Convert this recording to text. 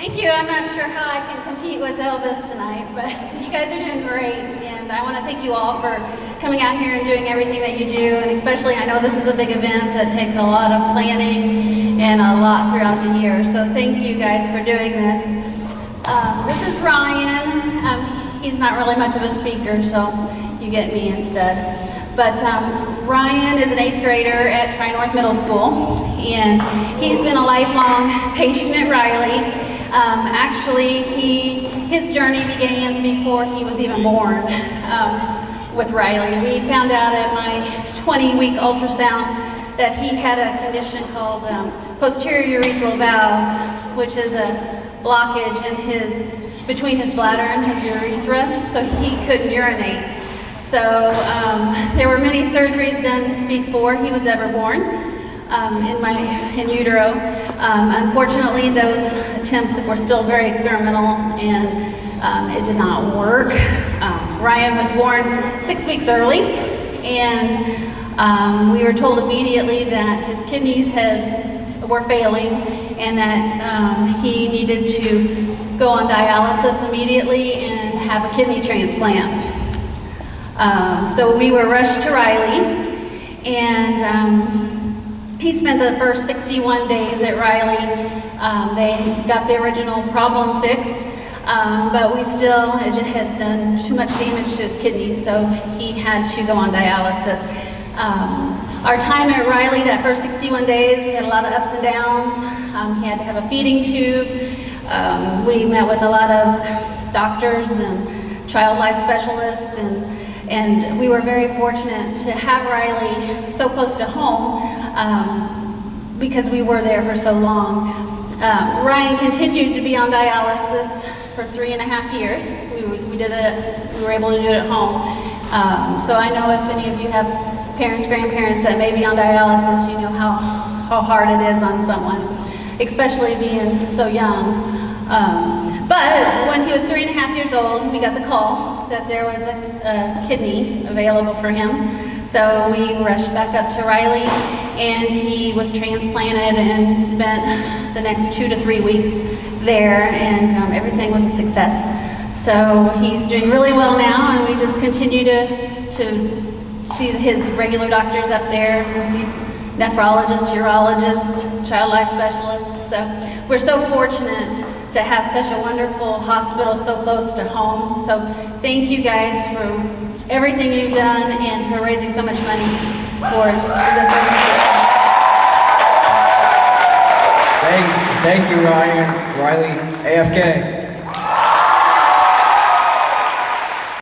Thank you. I'm not sure how I can compete with Elvis tonight, but you guys are doing great, and I want to thank you all for coming out here and doing everything that you do, and especially I know this is a big event that takes a lot of planning and a lot throughout the year, so thank you guys for doing this. This is Ryan. He's not really much of a speaker, so you get me instead. But Ryan is an 8th grader at Tri-North Middle School, and he's been a lifelong patient at Riley. Actually, his journey began before he was even born with Riley. We found out at my 20-week ultrasound that he had a condition called posterior urethral valves, which is a blockage in between his bladder and his urethra, so he couldn't urinate. So there were many surgeries done before he was ever born in utero. Unfortunately, those attempts were still very experimental, and it did not work. Ryan was born 6 weeks early, and we were told immediately that his kidneys were failing and that he needed to go on dialysis immediately and have a kidney transplant. So we were rushed to Riley, and he spent the first 61 days at Riley. They got the original problem fixed, but it had done too much damage to his kidneys, so he had to go on dialysis. Our time at Riley, that first 61 days, we had a lot of ups and downs. He had to have a feeding tube. We met with a lot of doctors and child life specialists, and we were very fortunate to have Riley so close to home because we were there for so long. Ryan continued to be on dialysis for 3.5 years. We were able to do it at home. So I know if any of you have parents, grandparents that may be on dialysis, you know how hard it is on someone, especially being so young. But when he was 3.5 years old, we got the call that there was a kidney available for him. So we rushed back up to Riley, and he was transplanted and spent the next 2 to 3 weeks there, and everything was a success. So he's doing really well now, and we just continue to see his regular doctors up there. We see nephrologist, urologist, child life specialist. So we're so fortunate to have such a wonderful hospital so close to home. So thank you guys for everything you've done and for raising so much money for this organization. Thank you, Ryan. Riley, AFK.